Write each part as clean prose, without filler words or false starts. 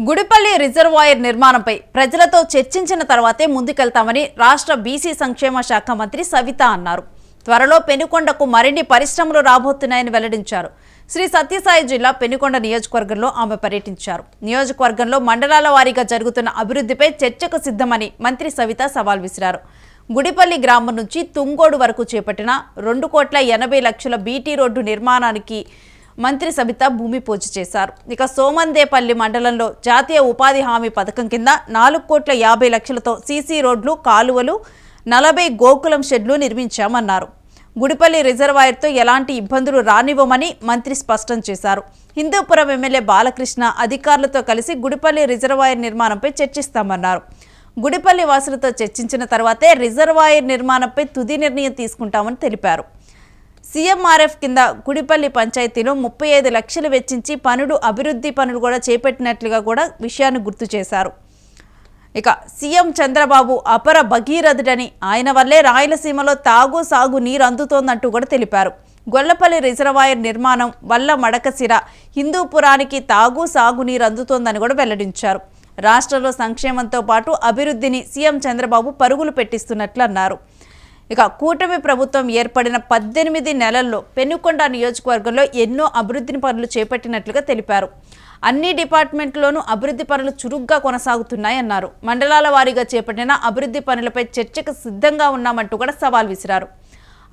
Gudipalli reservoir నిర్మాణంపై ప్రజలతో చర్చించిన తర్వాతే ముందుకెళ్తామని రాష్ట్ర బీసీ సంక్షేమ శాఖ మంత్రి సవిత అన్నారు. త్వరలో పెనుకొండకు మరిన్ని పరిశ్రమలు రాబోతున్నాయని వెల్లడించారు. శ్రీ సత్యసాయి జిల్లా పెనుకొండ నియోజకవర్గంలో ఆమె పర్యటించారు. నియోజకవర్గంలో మండలాల వారీగా జరుగుతున్న అభివృద్ధిపై చర్చకు సిద్ధమని మంత్రి సవిత సవాల్ విసిరారు. గుడిపల్లి గ్రామం నుంచి తుంగోడు వరకు చేపట్టిన 2,80,00,000 బీటీ రోడ్డు నిర్మాణానికి మంత్రి సబిత భూమి పూజ చేశారు. ఇక సోమందేపల్లి మండలంలో జాతీయ ఉపాధి హామీ పథకం కింద 4,50,00,000తో సీసీ రోడ్లు, కాలువలు, 40 గోకులం షెడ్లు నిర్మించామన్నారు. గుడిపల్లి రిజర్వాయర్తో ఎలాంటి ఇబ్బందులు రానివ్వమని మంత్రి స్పష్టం చేశారు. హిందూపురం ఎమ్మెల్యే బాలకృష్ణ అధికారులతో కలిసి గుడిపల్లి రిజర్వాయర్ నిర్మాణంపై చర్చిస్తామన్నారు. గుడిపల్లి వాసులతో చర్చించిన తర్వాతే రిజర్వాయర్ నిర్మాణంపై తుది నిర్ణయం తీసుకుంటామని తెలిపారు. సీఎంఆర్ఎఫ్ కింద గుడిపల్లి పంచాయతీలో 35 లక్షలు వెచ్చించి అభివృద్ధి పనులు కూడా చేపట్టినట్లుగా కూడా విషయాన్ని గుర్తు చేశారు. ఇక సీఎం చంద్రబాబు అపర భగీరథుడని, ఆయన వల్లే రాయలసీమలో సాగు నీరు అందుతోందంటూ కూడా తెలిపారు. గొల్లపల్లి రిజర్వాయర్ నిర్మాణం వల్ల మడకసిర, హిందూపురానికి సాగు నీరు అందుతోందని కూడా వెల్లడించారు. రాష్ట్రంలో సంక్షేమంతో పాటు అభివృద్ధిని సీఎం చంద్రబాబు పరుగులు పెట్టిస్తున్నట్లు అన్నారు. ఇక కూటమి ప్రభుత్వం ఏర్పడిన 18 నెలల్లో పెనుకొండ నియోజకవర్గంలో ఎన్నో అభివృద్ధి పనులు చేపట్టినట్లుగా తెలిపారు. అన్ని డిపార్ట్మెంట్లోనూ అభివృద్ధి పనులు చురుగ్గా కొనసాగుతున్నాయన్నారు. మండలాల వారీగా చేపట్టిన అభివృద్ధి పనులపై చర్చకు సిద్ధంగా ఉన్నామంటూ కూడా సవాల్ విసిరారు.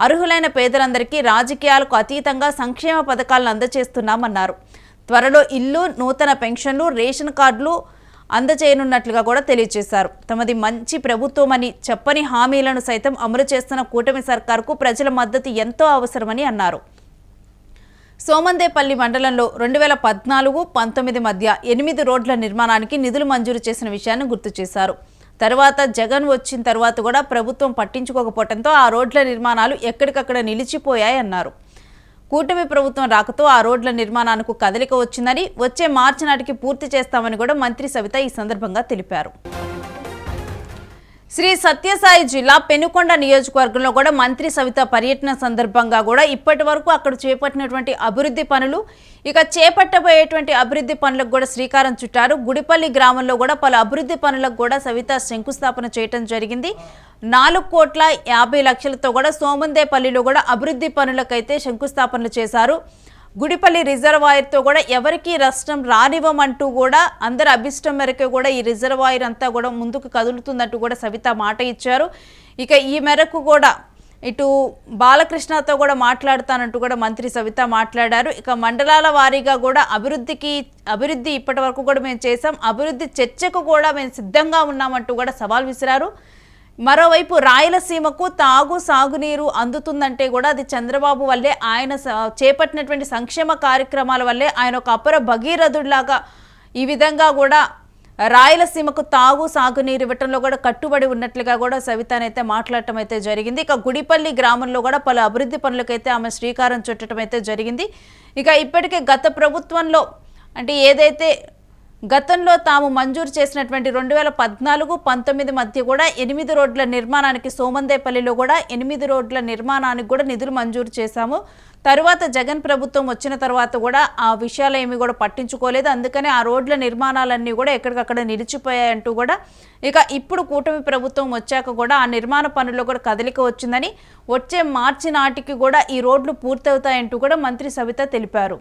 అర్హులైన పేదలందరికీ రాజకీయాలకు అతీతంగా సంక్షేమ పథకాలను అందజేస్తున్నామన్నారు. త్వరలో ఇల్లు, నూతన పెన్షన్లు, రేషన్ కార్డులు అందజేయనున్నట్లుగా కూడా తెలియజేశారు. తమది మంచి ప్రభుత్వమని చెప్పని హామీలను సైతం అమలు చేస్తున్న కూటమి సర్కారుకు ప్రజల మద్దతు ఎంతో అవసరమని అన్నారు. సోమందేపల్లి మండలంలో 2014-19 మధ్య 8 రోడ్ల నిర్మాణానికి నిధులు మంజూరు చేసిన విషయాన్ని గుర్తు చేశారు. తర్వాత జగన్ వచ్చిన తర్వాత కూడా ప్రభుత్వం పట్టించుకోకపోవడంతో ఆ రోడ్ల నిర్మాణాలు ఎక్కడికక్కడ నిలిచిపోయాయన్నారు. కూటమి ప్రభుత్వం రాకతో ఆ రోడ్ల నిర్మాణానికి కదలిక వచ్చిందని, వచ్చే మార్చి నాటికి పూర్తి చేస్తామని కూడా మంత్రి సవిత ఈ సందర్భంగా తెలిపారు. శ్రీ సత్యసాయి జిల్లా పెనుకొండ నియోజకవర్గంలో కూడా మంత్రి సవిత పర్యటన సందర్భంగా కూడా ఇప్పటి వరకు అక్కడ చేపట్టినటువంటి అభివృద్ధి పనులు, ఇక చేపట్టబోయేటువంటి అభివృద్ధి పనులకు కూడా శ్రీకారం చుట్టారు. గుడిపల్లి గ్రామంలో కూడా పలు అభివృద్ధి పనులకు కూడా సవిత శంకుస్థాపన చేయడం జరిగింది. 4,50,00,000తో కూడా సోమందేపల్లిలో కూడా అభివృద్ధి పనులకైతే శంకుస్థాపనలు చేశారు. గుడిపల్లి రిజర్వాయర్తో కూడా ఎవరికి నష్టం రానివ్వమంటూ కూడా అందరి అభిష్టం మేరకు కూడా ఈ రిజర్వాయర్ అంతా కూడా ముందుకు కదులుతున్నట్టు కూడా సవిత మాట ఇచ్చారు. ఇక ఈ మేరకు కూడా ఇటు బాలకృష్ణతో కూడా మాట్లాడుతానంటూ కూడా మంత్రి సవిత మాట్లాడారు. ఇక మండలాల వారీగా కూడా అభివృద్ధి ఇప్పటి వరకు కూడా మేము చేసాం, అభివృద్ధి చర్చకు కూడా మేము సిద్ధంగా ఉన్నామంటూ కూడా సవాల్ విసిరారు. మరోవైపు రాయలసీమకు సాగునీరు అందుతుందంటే కూడా అది చంద్రబాబు వల్లే, ఆయన చేపట్టినటువంటి సంక్షేమ కార్యక్రమాల వల్లే, ఆయన ఒక అపర భగీరథుడిలాగా ఈ విధంగా కూడా రాయలసీమకు సాగునీరు ఇవ్వటంలో కూడా కట్టుబడి ఉన్నట్లుగా కూడా సవితనైతే మాట్లాడటం అయితే జరిగింది. ఇక గుడిపల్లి గ్రామంలో కూడా పలు అభివృద్ధి పనులకైతే ఆమె శ్రీకారం చుట్టడం అయితే జరిగింది. ఇక ఇప్పటికే గత ప్రభుత్వంలో అంటే ఏదైతే గతంలో తాము మంజూరు చేసినటువంటి 2014-19 మధ్య కూడా 8 రోడ్ల నిర్మాణానికి, సోమందేపల్లిలో కూడా 8 రోడ్ల నిర్మాణానికి కూడా నిధులు మంజూరు చేశాము. తర్వాత జగన్ ప్రభుత్వం వచ్చిన తర్వాత కూడా ఆ విషయాలు ఏమీ కూడా పట్టించుకోలేదు. అందుకనే ఆ రోడ్ల నిర్మాణాలన్నీ కూడా ఎక్కడికక్కడ నిలిచిపోయాయంటూ కూడా, ఇక ఇప్పుడు కూటమి ప్రభుత్వం వచ్చాక కూడా ఆ నిర్మాణ పనుల్లో కూడా కదలిక వచ్చిందని, వచ్చే మార్చి నాటికి కూడా ఈ రోడ్లు పూర్తవుతాయంటూ కూడా మంత్రి సవిత తెలిపారు.